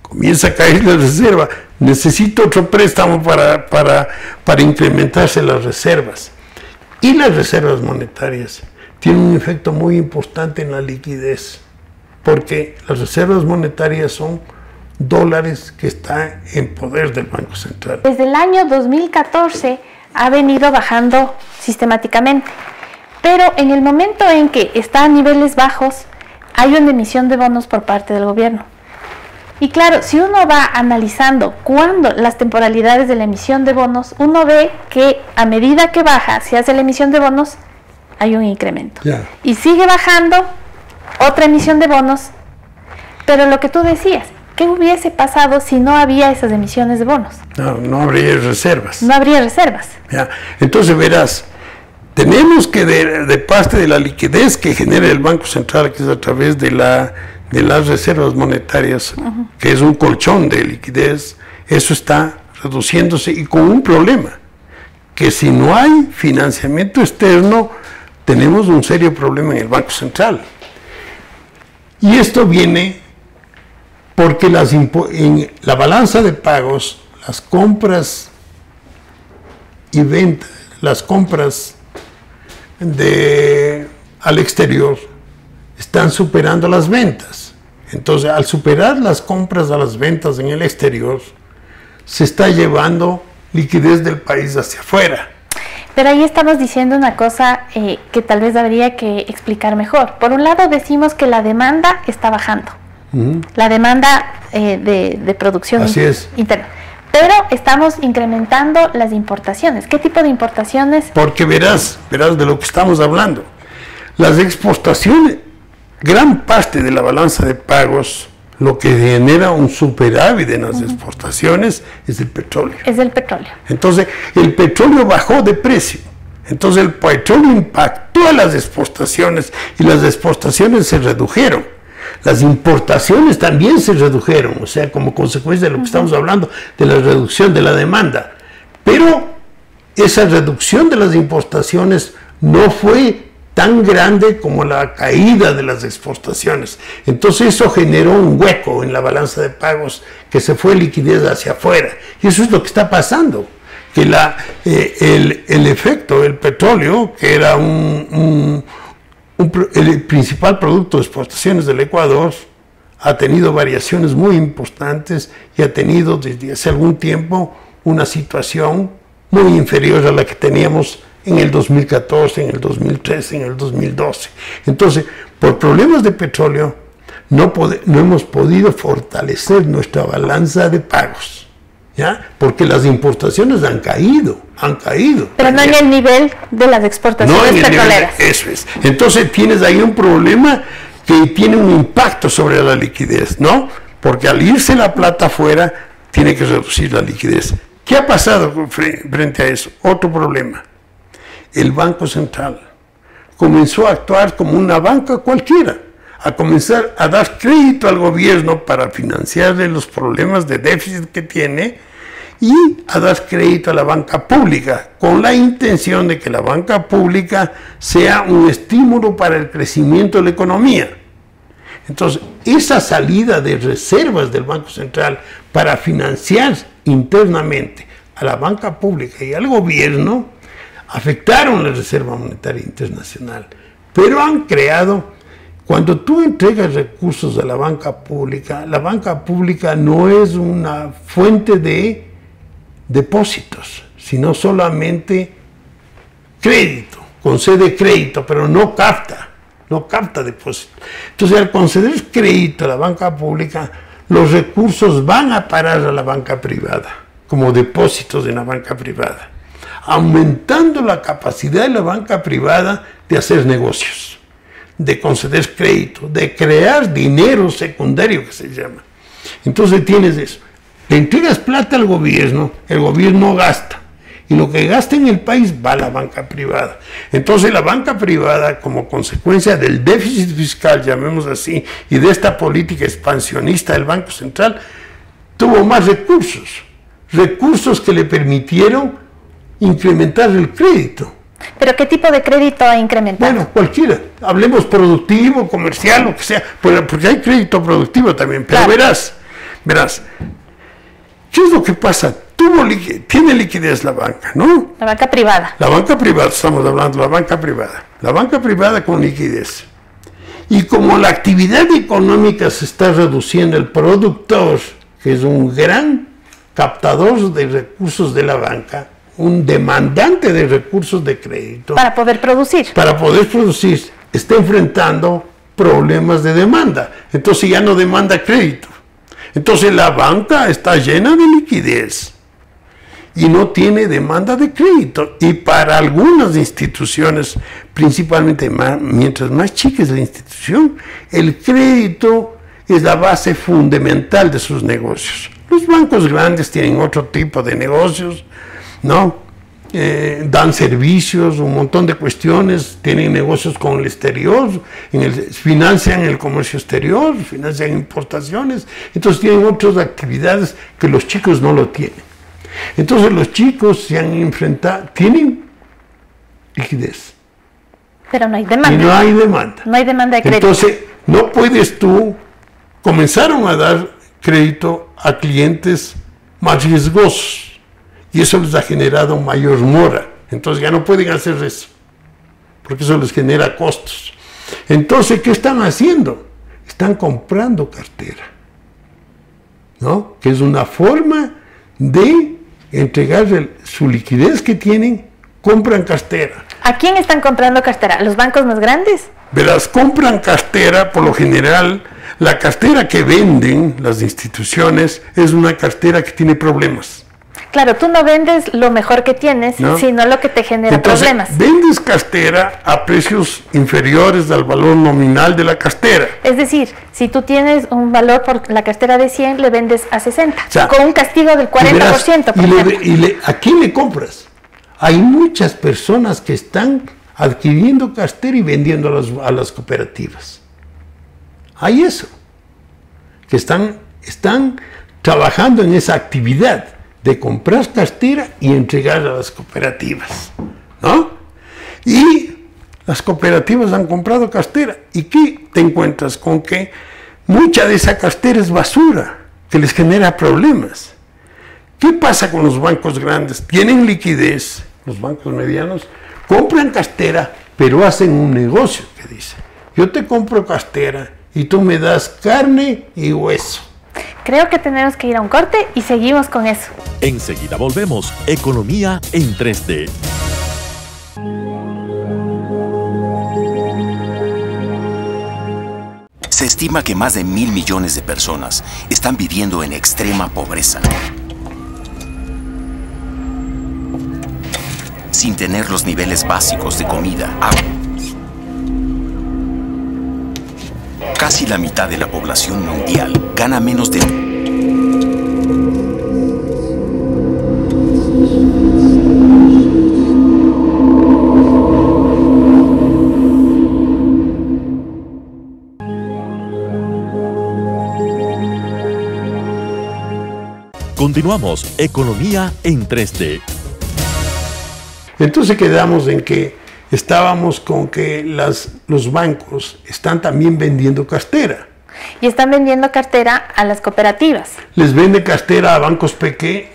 comienza a caer la reserva. Necesito otro préstamo para incrementarse las reservas. Y las reservas monetarias tienen un efecto muy importante en la liquidez, porque las reservas monetarias son dólares que están en poder del Banco Central. Desde el año 2014 ha venido bajando sistemáticamente, pero en el momento en que está a niveles bajos, hay una emisión de bonos por parte del gobierno. Y claro, si uno va analizando cuándo las temporalidades de la emisión de bonos, uno ve que a medida que baja, se hace la emisión de bonos, hay un incremento. Y sigue bajando, otra emisión de bonos. Pero lo que tú decías, ¿qué hubiese pasado si no había esas emisiones de bonos? No habría reservas. No habría reservas. Entonces verás, tenemos que de parte de la liquidez que genera el Banco Central, que es a través de las reservas monetarias, que es un colchón de liquidez, eso está reduciéndose y con un problema, que si no hay financiamiento externo, tenemos un serio problema en el Banco Central. Y esto viene porque en la balanza de pagos, las compras y ventas, las compras al exterior están superando las ventas. Entonces, al superar las compras a las ventas en el exterior, se está llevando liquidez del país hacia afuera. Pero ahí estamos diciendo una cosa que tal vez habría que explicar mejor. Por un lado decimos que la demanda está bajando, la demanda de producción interna. Pero estamos incrementando las importaciones. ¿Qué tipo de importaciones? Porque verás de lo que estamos hablando. Las exportaciones, gran parte de la balanza de pagos, lo que genera un superávit en las exportaciones es el petróleo. Es el petróleo. Entonces, el petróleo bajó de precio. Entonces, el petróleo impactó a las exportaciones y las exportaciones se redujeron. Las importaciones también se redujeron, o sea, como consecuencia de lo que estamos hablando, de la reducción de la demanda. Pero esa reducción de las importaciones no fue tan grande como la caída de las exportaciones. Entonces eso generó un hueco en la balanza de pagos, que se fue liquidez hacia afuera. Y eso es lo que está pasando, que el efecto del petróleo, que era el principal producto de exportaciones del Ecuador, ha tenido variaciones muy importantes y ha tenido desde hace algún tiempo una situación muy inferior a la que teníamos en el 2014, en el 2013, en el 2012. Entonces, por problemas de petróleo, no hemos podido fortalecer nuestra balanza de pagos, ¿ya? Porque las importaciones han caído. Pero no en el nivel de las exportaciones petroleras. Eso es. Entonces, tienes ahí un problema que tiene un impacto sobre la liquidez, ¿no? Porque al irse la plata afuera, tiene que reducir la liquidez. ¿Qué ha pasado frente a eso? Otro problema. El Banco Central comenzó a actuar como una banca cualquiera, a comenzar a dar crédito al gobierno para financiarle los problemas de déficit que tiene y a dar crédito a la banca pública, con la intención de que la banca pública sea un estímulo para el crecimiento de la economía. Entonces, esa salida de reservas del Banco Central para financiar internamente a la banca pública y al gobierno afectaron la Reserva Monetaria Internacional, pero han creado, cuando tú entregas recursos a la banca pública no es una fuente de depósitos, sino solamente crédito, concede crédito, pero no capta depósitos. Entonces, al conceder crédito a la banca pública, los recursos van a parar a la banca privada, como depósitos en la banca privada, aumentando la capacidad de la banca privada de hacer negocios, de conceder crédito, de crear dinero secundario, que se llama. Entonces tienes eso. Le entregas plata al gobierno, el gobierno gasta, y lo que gasta en el país va a la banca privada. Entonces la banca privada, como consecuencia del déficit fiscal, llamemos así, y de esta política expansionista del Banco Central, tuvo más recursos que le permitieron incrementar el crédito. ¿Pero qué tipo de crédito ha incrementado? Bueno, cualquiera. Hablemos productivo, comercial, lo que sea, porque hay crédito productivo también. Pero claro, verás, ¿qué es lo que pasa? Tiene liquidez la banca, ¿no? La banca privada. La banca privada, estamos hablando de la banca privada. La banca privada con liquidez. Y como la actividad económica se está reduciendo, el productor, que es un gran captador de recursos de la banca, un demandante de recursos de crédito. Para poder producir. Está enfrentando problemas de demanda. Entonces ya no demanda crédito. Entonces la banca está llena de liquidez y no tiene demanda de crédito. Y para algunas instituciones, principalmente mientras más chica es la institución, el crédito es la base fundamental de sus negocios. Los bancos grandes tienen otro tipo de negocios, ¿no? Dan servicios, un montón de cuestiones, tienen negocios con el exterior, financian el comercio exterior, financian importaciones, entonces tienen otras actividades que los chicos no lo tienen. Entonces los chicos se han enfrentado, tienen liquidez. Pero no hay demanda. Y no hay demanda. No hay demanda de crédito. Entonces no puedes tú, comenzaron a dar crédito a clientes más riesgosos. Y eso les ha generado mayor mora. Entonces ya no pueden hacer eso, porque eso les genera costos. Entonces, ¿qué están haciendo? Están comprando cartera, ¿no? Que es una forma de entregar su liquidez que tienen, compran cartera. ¿A quién están comprando cartera? ¿A los bancos más grandes? Verás, compran cartera, por lo general, la cartera que venden las instituciones es una cartera que tiene problemas. Claro, tú no vendes lo mejor que tienes, ¿no? Sino lo que te genera problemas. Vendes cartera a precios inferiores al valor nominal de la cartera. Es decir, si tú tienes un valor por la cartera de 100, le vendes a 60, o sea, con un castigo del 40%. ¿A quién le compras? Hay muchas personas que están adquiriendo cartera y vendiendo a las cooperativas. Hay eso, que están trabajando en esa actividad de comprar cartera y entregar a las cooperativas, ¿no? Y las cooperativas han comprado cartera. ¿Y qué te encuentras? Con que mucha de esa cartera es basura, que les genera problemas. ¿Qué pasa con los bancos grandes? Tienen liquidez, los bancos medianos, compran cartera, pero hacen un negocio que dice, yo te compro cartera y tú me das carne y hueso. Creo que tenemos que ir a un corte y seguimos con eso. Enseguida volvemos. Economía en 3D. Se estima que más de 1.000 millones de personas están viviendo en extrema pobreza, sin tener los niveles básicos de comida, agua. Casi la mitad de la población mundial gana menos de... Continuamos. Economía en 3D. Entonces quedamos en que estábamos con que los bancos están también vendiendo cartera. Y están vendiendo cartera a las cooperativas. Les vende cartera a bancos pequeños,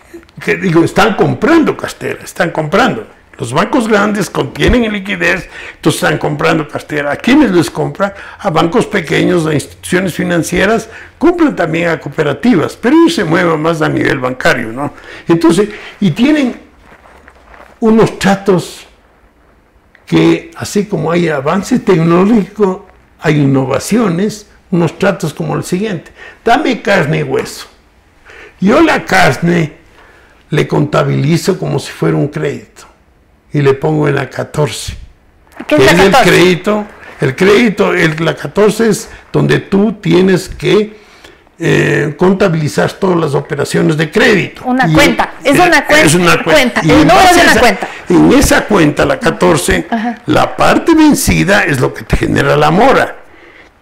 están comprando cartera, están comprando. Los bancos grandes contienen liquidez, entonces están comprando cartera. ¿A quiénes les compran? A bancos pequeños, a instituciones financieras, compran también a cooperativas, pero ellos se mueven más a nivel bancario, ¿no? Entonces, y tienen unos tratos que, así como hay avance tecnológico, hay innovaciones, unos tratos como el siguiente: dame carne y hueso. Yo la carne le contabilizo como si fuera un crédito y le pongo en la 14. ¿Qué es la 14? El crédito, la 14 es donde tú tienes que contabilizar todas las operaciones de crédito. Una cuenta. Es una cuenta. El número de una cuenta. En esa cuenta, la 14, la parte vencida es lo que te genera la mora.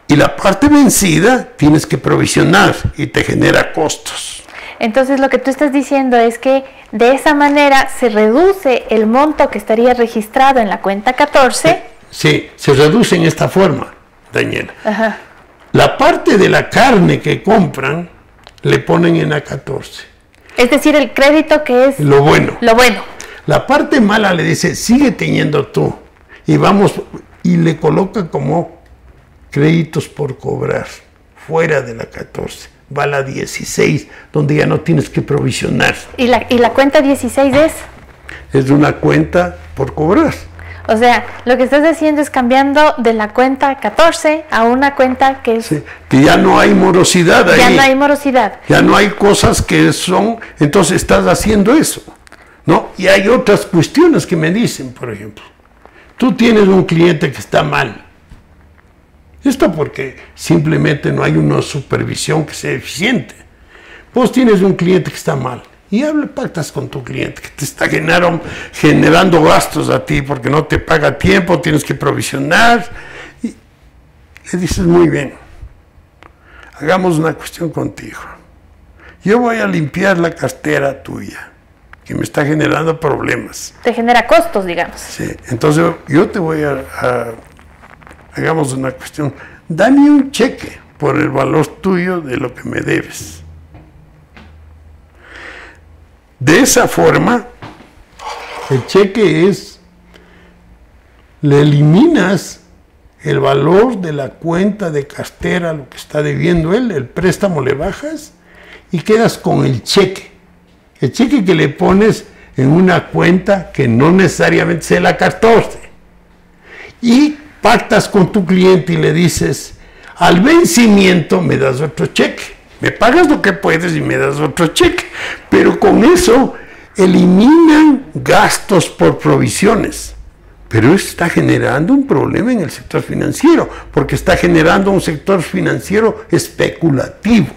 Y la parte vencida tienes que provisionar y te genera costos. Entonces lo que tú estás diciendo es que de esa manera se reduce el monto que estaría registrado en la cuenta 14. Sí, se reduce en esta forma, Daniela. La parte de la carne que compran le ponen en la 14. Es decir, el crédito que es lo bueno. Lo bueno. La parte mala le dice, sigue teniendo tú. Y le coloca como créditos por cobrar, fuera de la 14. Va a la 16, donde ya no tienes que provisionar. ¿Y la cuenta 16 es? Es una cuenta por cobrar. O sea, lo que estás haciendo es cambiando de la cuenta 14 a una cuenta que es... Sí, que ya no hay morosidad ahí. Ya no hay morosidad. Ya no hay cosas que son... Entonces estás haciendo eso, ¿no? Y hay otras cuestiones que me dicen, por ejemplo. Tú tienes un cliente que está mal. Esto porque simplemente no hay una supervisión que sea eficiente. Vos tienes un cliente que está mal. Y pactas con tu cliente que te está generando gastos a ti porque no te paga a tiempo, tienes que provisionar. Y le dices, muy bien, hagamos una cuestión contigo. Yo voy a limpiar la cartera tuya, que me está generando problemas. Te genera costos, digamos. Sí, entonces yo te voy hagamos una cuestión. Dame un cheque por el valor tuyo de lo que me debes. De esa forma, el cheque le eliminas el valor de la cuenta de cartera, lo que está debiendo él, el préstamo le bajas y quedas con el cheque. El cheque que le pones en una cuenta que no necesariamente sea la 14. Y pactas con tu cliente y le dices, al vencimiento me das otro cheque. Me pagas lo que puedes y me das otro cheque. Pero con eso eliminan gastos por provisiones. Pero eso está generando un problema en el sector financiero, porque está generando un sector financiero especulativo.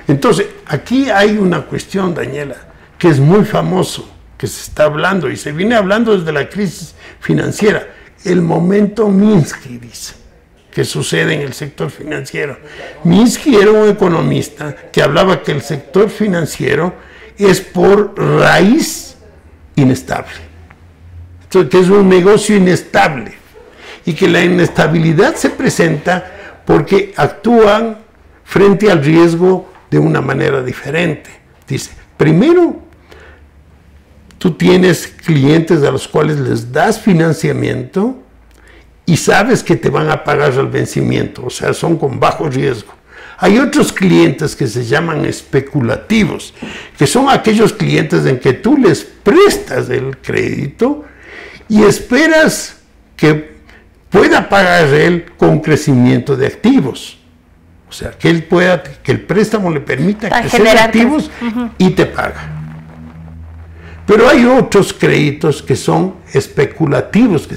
Entonces, aquí hay una cuestión, Daniela, que es muy famoso, que se está hablando y se viene hablando desde la crisis financiera. El momento Minsky, dice, que sucede en el sector financiero. Minsky era un economista que hablaba que el sector financiero es por raíz inestable. Entonces, que es un negocio inestable y que la inestabilidad se presenta porque actúan frente al riesgo de una manera diferente. Dice, primero, tú tienes clientes a los cuales les das financiamiento y sabes que te van a pagar al vencimiento, o sea, son con bajo riesgo. Hay otros clientes que se llaman especulativos, que son aquellos clientes en que tú les prestas el crédito y esperas que pueda pagar él con crecimiento de activos. O sea, que él pueda, que el préstamo le permita crecer activos y te paga. Pero hay otros créditos que son especulativos, que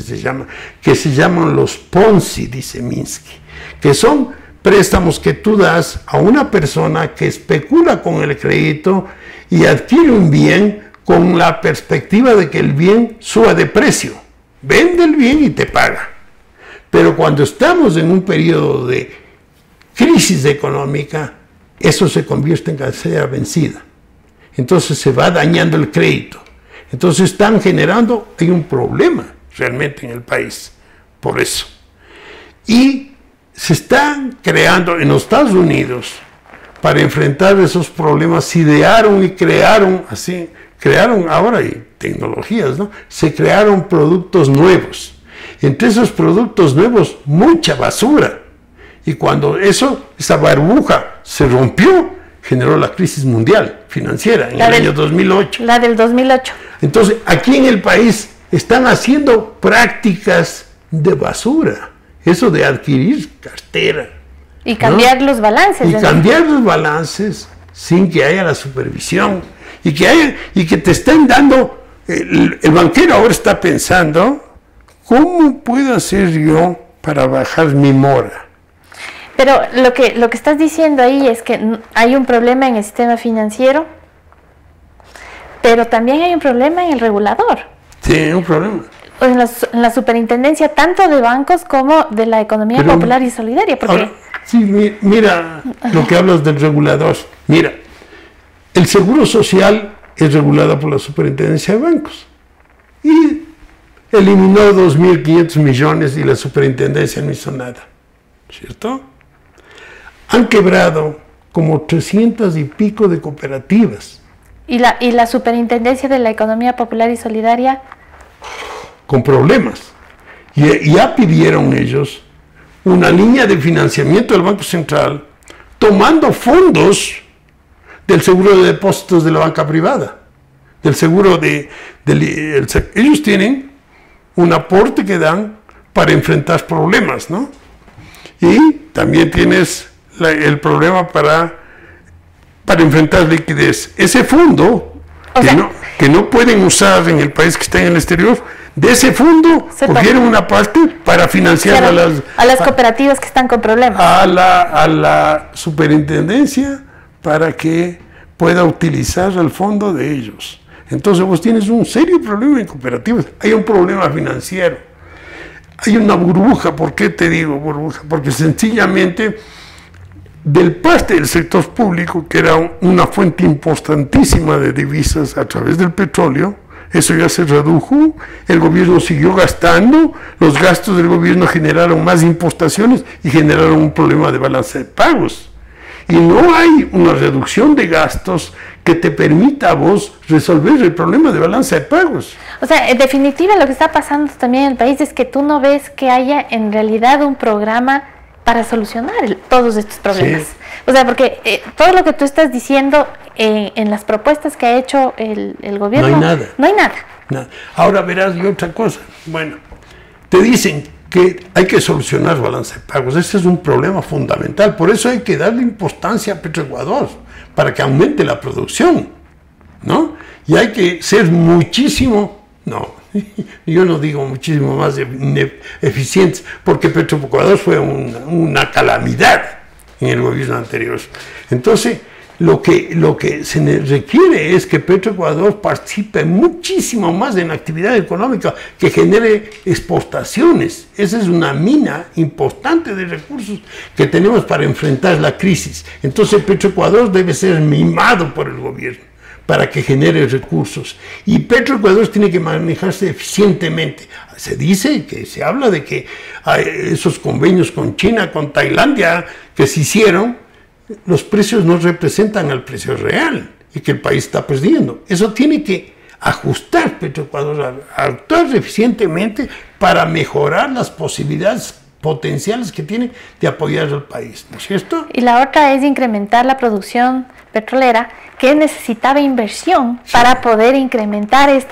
se llaman los Ponzi, dice Minsky, que son préstamos que tú das a una persona que especula con el crédito y adquiere un bien con la perspectiva de que el bien suba de precio. Vende el bien y te paga. Pero cuando estamos en un periodo de crisis económica, eso se convierte en cartera vencida. Entonces se va dañando el crédito. Entonces están generando, hay un problema realmente en el país, por eso. Y se están creando en los Estados Unidos, para enfrentar esos problemas, idearon y crearon, ahora hay tecnologías, ¿no? Se crearon productos nuevos. Entre esos productos nuevos, mucha basura. Y cuando esa burbuja se rompió, generó la crisis mundial financiera en el año 2008. La del 2008. Entonces, aquí en el país están haciendo prácticas de basura. Eso de adquirir cartera. Y cambiar los balances. Y cambiar los balances sin que haya la supervisión. Y que te estén dando, el banquero ahora está pensando, ¿cómo puedo hacer yo para bajar mi mora? Pero lo que estás diciendo ahí es que hay un problema en el sistema financiero, pero también hay un problema en el regulador. Sí, hay un problema. En la superintendencia tanto de bancos como de la economía popular y solidaria. Porque... Ahora, sí, mira lo que hablas del regulador. Mira, el seguro social es regulado por la superintendencia de bancos. Y eliminó 2.500 millones y la superintendencia no hizo nada. ¿Cierto? Han quebrado como 300 y pico de cooperativas. ¿Y la superintendencia de la economía popular y solidaria? Con problemas. Y ya pidieron ellos una línea de financiamiento del Banco Central tomando fondos del seguro de depósitos de la banca privada, del seguro ellos tienen un aporte que dan para enfrentar problemas, ¿no? Y también tienes el problema para enfrentar liquidez. Ese fondo que no pueden usar en el país que está en el exterior, de ese fondo cogieron una parte para financiar a las cooperativas que están con problemas. A la superintendencia para que pueda utilizar el fondo de ellos. Entonces vos tienes un serio problema en cooperativas. Hay un problema financiero. Hay una burbuja. ¿Por qué te digo burbuja? Porque sencillamente del parte del sector público, que era una fuente importantísima de divisas a través del petróleo, eso ya se redujo, el gobierno siguió gastando, los gastos del gobierno generaron más importaciones y generaron un problema de balance de pagos. Y no hay una reducción de gastos que te permita a vos resolver el problema de balance de pagos. O sea, en definitiva lo que está pasando también en el país es que tú no ves que haya en realidad un programa para solucionar todos estos problemas. Sí. O sea, porque todo lo que tú estás diciendo en las propuestas que ha hecho el gobierno, no hay nada. No hay nada. Ahora verás y otra cosa. Bueno, te dicen que hay que solucionar balance de pagos. Ese es un problema fundamental. Por eso hay que darle importancia a Petroecuador, para que aumente la producción, ¿no? Y hay que ser muchísimo, yo no digo muchísimo más eficientes, porque Petroecuador fue una calamidad en el gobierno anterior. Entonces, lo que se requiere es que Petroecuador participe muchísimo más en actividad económica que genere exportaciones. Esa es una mina importante de recursos que tenemos para enfrentar la crisis. Entonces Petroecuador debe ser mimado por el gobierno para que genere recursos. Y Petroecuador tiene que manejarse eficientemente. Se habla de que hay esos convenios con China, con Tailandia, que se hicieron, los precios no representan al precio real y que el país está perdiendo. Eso tiene que ajustar Petroecuador, a actuar eficientemente para mejorar las posibilidades potenciales que tiene de apoyar al país, ¿no es cierto? Y la otra es incrementar la producción petrolera, que necesitaba inversión para poder incrementar el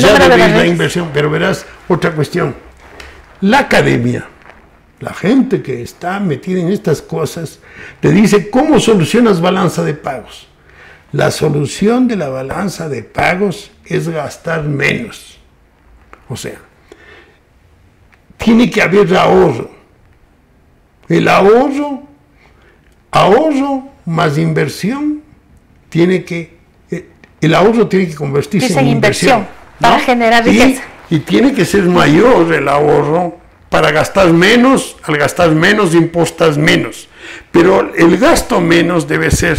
número de la inversión. Pero verás otra cuestión. La academia, la gente que está metida en estas cosas, te dice cómo solucionas balanza de pagos. La solución de la balanza de pagos es gastar menos. O sea, tiene que haber ahorro. El ahorro más inversión, el ahorro tiene que convertirse en inversión, para generar riqueza. Y tiene que ser mayor el ahorro. Para gastar menos, al gastar menos impostas menos. Pero el gasto menos debe ser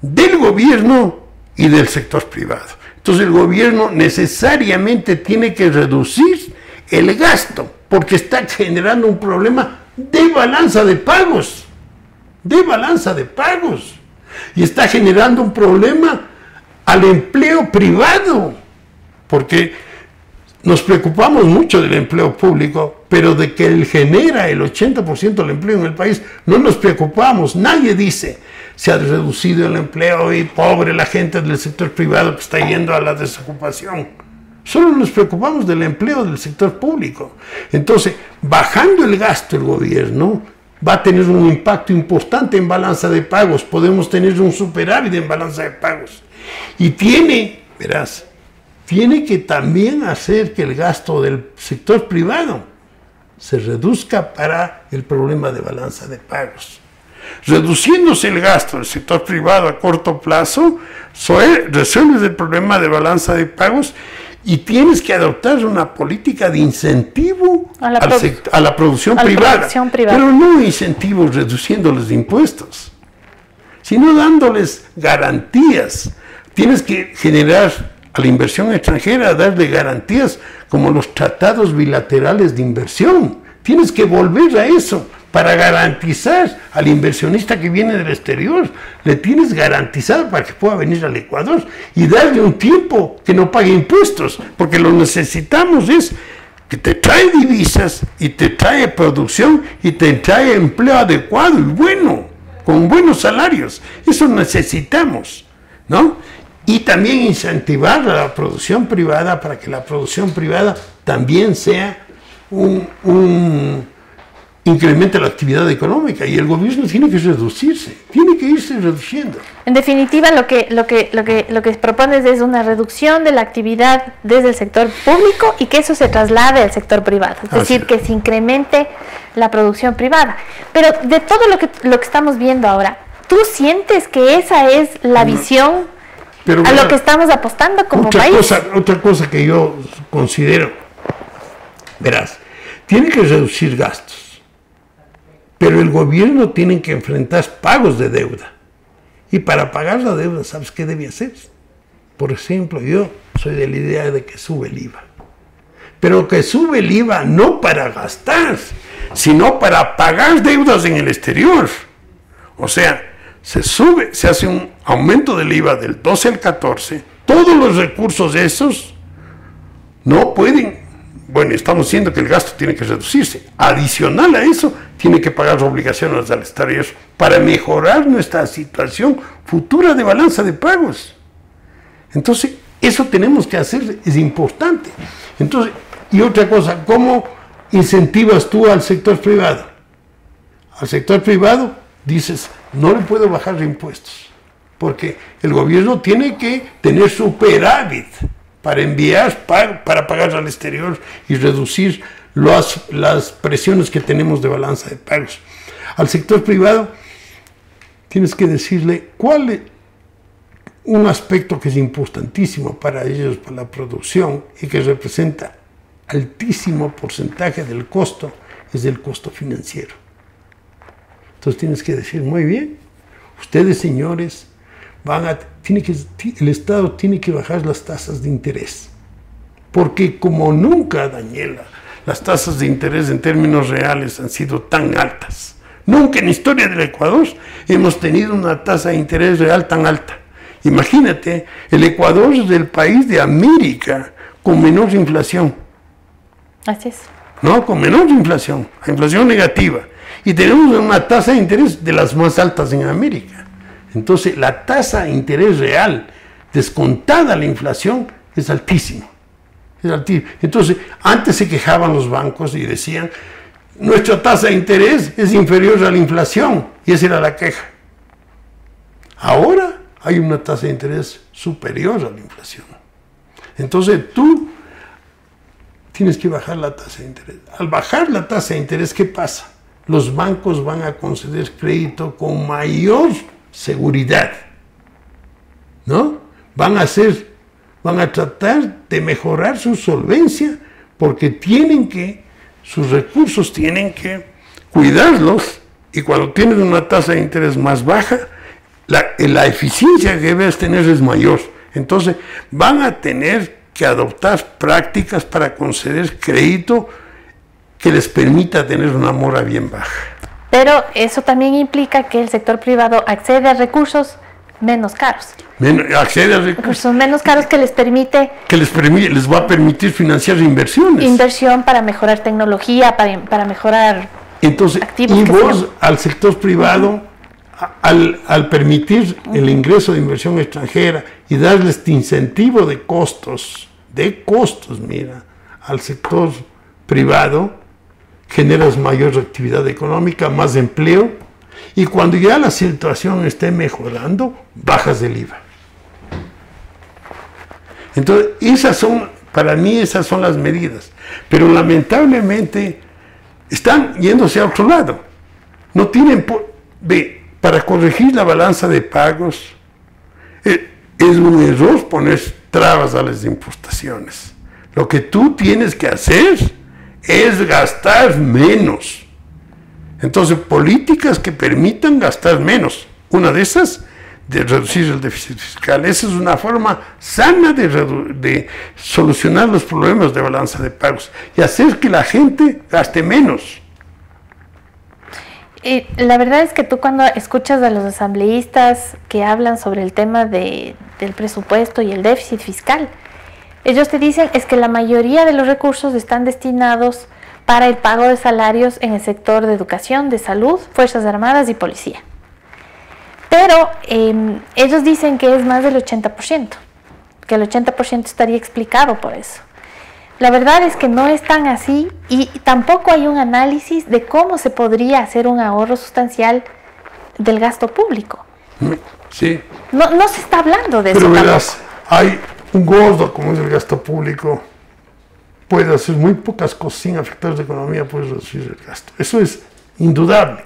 del gobierno y del sector privado. Entonces el gobierno necesariamente tiene que reducir el gasto, porque está generando un problema de balanza de pagos. Y está generando un problema al empleo privado, porque nos preocupamos mucho del empleo público, pero de que él genera el 80% del empleo en el país, no nos preocupamos. Nadie dice, se ha reducido el empleo y pobre la gente del sector privado que está yendo a la desocupación. Solo nos preocupamos del empleo del sector público. Entonces, bajando el gasto el gobierno va a tener un impacto importante en balanza de pagos. Podemos tener un superávit en balanza de pagos. Y tiene que también hacer que el gasto del sector privado se reduzca para el problema de balanza de pagos. Reduciéndose el gasto del sector privado a corto plazo, resuelves el problema de balanza de pagos y tienes que adoptar una política de incentivo a la producción privada. Pero no incentivos reduciendo los impuestos, sino dándoles garantías. Tienes que generar a la inversión extranjera, darle garantías como los tratados bilaterales de inversión. Tienes que volver a eso para garantizar al inversionista que viene del exterior. Le tienes garantizado para que pueda venir al Ecuador y darle un tiempo que no pague impuestos, porque lo necesitamos es que te trae divisas y te trae producción y te trae empleo adecuado y bueno, con buenos salarios. Eso necesitamos, ¿no? y también incentivar a la producción privada para que la producción privada también sea incrementa la actividad económica, y el gobierno tiene que reducirse, tiene que irse reduciendo. En definitiva, lo que propones es una reducción de la actividad desde el sector público y que eso se traslade al sector privado, es decir, que se incremente la producción privada. Pero de todo lo que estamos viendo ahora, ¿tú sientes que esa es la visión a lo que estamos apostando como país? Otra cosa que yo considero, verás, tiene que reducir gastos, pero el gobierno tiene que enfrentar pagos de deuda. Y para pagar la deuda, ¿sabes qué debe hacer? Por ejemplo, yo soy de la idea de que sube el IVA. Pero que sube el IVA no para gastar, sino para pagar deudas en el exterior. O sea, se hace un aumento del IVA del 12 al 14, todos los recursos esos no pueden. Bueno, estamos diciendo que el gasto tiene que reducirse. Adicional a eso, tiene que pagar obligaciones al exterior para mejorar nuestra situación futura de balanza de pagos. Entonces, eso tenemos que hacer, es importante. Entonces, y otra cosa, ¿cómo incentivas tú al sector privado? Al sector privado dices, no le puedo bajar de impuestos, porque el gobierno tiene que tener superávit para enviar, para pagar al exterior y reducir las presiones que tenemos de balanza de pagos. Al sector privado tienes que decirle cuál es un aspecto que es importantísimo para ellos, para la producción, y que representa altísimo porcentaje del costo, es el costo financiero. Entonces tienes que decir, muy bien, ustedes, señores, el Estado tiene que bajar las tasas de interés, porque como nunca, Daniela, las tasas de interés en términos reales han sido tan altas. Nunca en la historia del Ecuador hemos tenido una tasa de interés real tan alta. Imagínate, el Ecuador es el país de América con menor inflación. Así es. No, con menor inflación negativa. Y tenemos una tasa de interés de las más altas en América. Entonces, la tasa de interés real, descontada la inflación, es altísima. Es altísima. Entonces, antes se quejaban los bancos y decían, nuestra tasa de interés es inferior a la inflación, y esa era la queja. Ahora hay una tasa de interés superior a la inflación. Entonces, tú tienes que bajar la tasa de interés. Al bajar la tasa de interés, ¿qué pasa? Los bancos van a conceder crédito con mayor seguridad, ¿no? Van a tratar de mejorar su solvencia, porque sus recursos tienen que cuidarlos, y cuando tienes una tasa de interés más baja, la eficiencia que debes tener es mayor. Entonces van a tener que adoptar prácticas para conceder crédito que les permita tener una mora bien baja. Pero eso también implica que el sector privado accede a recursos menos caros. Accede a recursos menos caros que les va a permitir financiar inversiones. Inversión para mejorar tecnología, para mejorar activos. Y vos al sector privado, al permitir el ingreso de inversión extranjera y darles este incentivo de costos, mira, al sector privado, generas mayor actividad económica, más empleo, y cuando ya la situación esté mejorando, bajas el IVA. Entonces, para mí esas son las medidas, pero lamentablemente están yéndose a otro lado. No tienen, para corregir la balanza de pagos, es un error poner trabas a las importaciones. Lo que tú tienes que hacer es gastar menos. Entonces, políticas que permitan gastar menos. Una de esas, de reducir el déficit fiscal. Esa es una forma sana de solucionar los problemas de balanza de pagos y hacer que la gente gaste menos. La verdad es que tú, cuando escuchas a los asambleístas que hablan sobre el tema del presupuesto y el déficit fiscal, ellos te dicen es que la mayoría de los recursos están destinados para el pago de salarios en el sector de educación, de salud, Fuerzas Armadas y Policía. Pero ellos dicen que es más del 80%, que el 80% estaría explicado por eso. La verdad es que no es tan así y tampoco hay un análisis de cómo se podría hacer un ahorro sustancial del gasto público. Sí. No se está hablando de pero eso. Pero verás, hay un gordo como es el gasto público. Puede hacer muy pocas cosas sin afectar la economía, puedes reducir el gasto. Eso es indudable.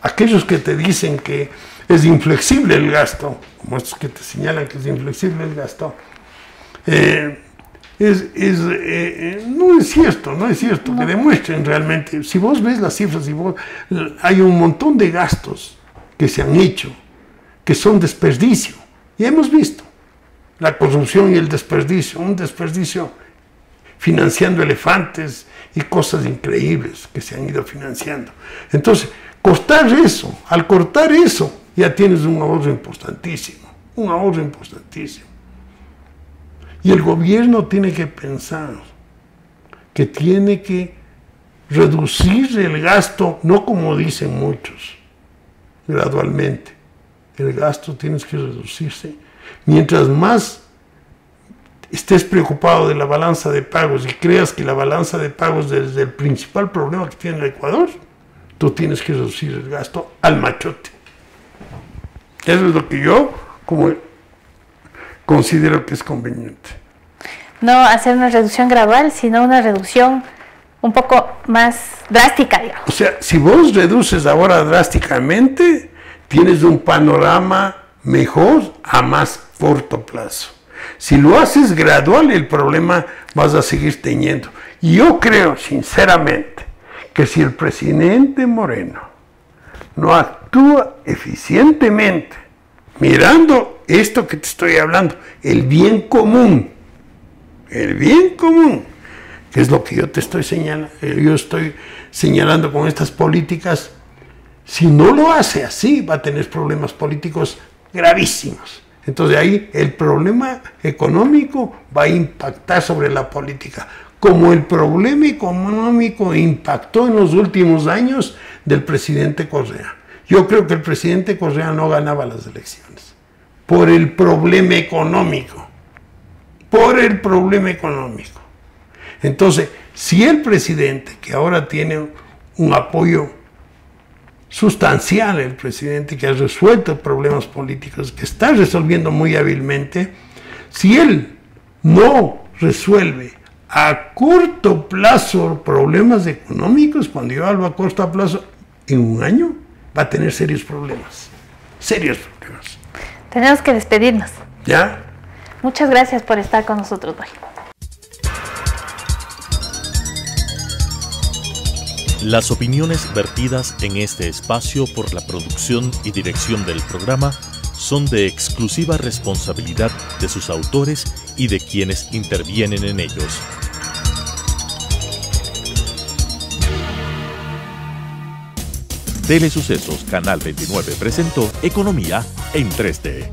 Aquellos que te dicen que es inflexible el gasto, como estos que te señalan que es inflexible el gasto, no es cierto, no. Que demuestren realmente. Si vos ves las cifras, hay un montón de gastos que se han hecho, que son desperdicio. Y hemos visto la corrupción y el desperdicio, un desperdicio financiando elefantes y cosas increíbles que se han ido financiando. Entonces, al cortar eso, ya tienes un ahorro importantísimo, Y el gobierno tiene que pensar que tiene que reducir el gasto, no como dicen muchos, gradualmente. El gasto tiene que reducirse. Mientras más estés preocupado de la balanza de pagos y creas que la balanza de pagos es el principal problema que tiene el Ecuador, tú tienes que reducir el gasto al machote. Eso es lo que yo considero que es conveniente. No hacer una reducción gradual, sino una reducción un poco más drástica, digamos. O sea, si vos reduces ahora drásticamente, tienes un panorama mejor a más corto plazo. Si lo haces gradual, el problema vas a seguir teniendo. Y yo creo, sinceramente, que si el presidente Moreno no actúa eficientemente, mirando esto que te estoy hablando, el bien común, que es lo que yo te estoy señalando con estas políticas, si no lo hace así, va a tener problemas políticos gravísimos. Entonces ahí el problema económico va a impactar sobre la política, como el problema económico impactó en los últimos años del presidente Correa. Yo creo que el presidente Correa no ganaba las elecciones por el problema económico. Entonces, si el presidente, que ahora tiene un apoyo sustancial, el presidente que ha resuelto problemas políticos, que está resolviendo muy hábilmente, si él no resuelve a corto plazo problemas económicos, cuando yo hablo a corto plazo, en un año va a tener serios problemas. Tenemos que despedirnos. ¿Ya? Muchas gracias por estar con nosotros hoy. Las opiniones vertidas en este espacio por la producción y dirección del programa son de exclusiva responsabilidad de sus autores y de quienes intervienen en ellos. Telesucesos Canal 29 presentó Economía en 3D.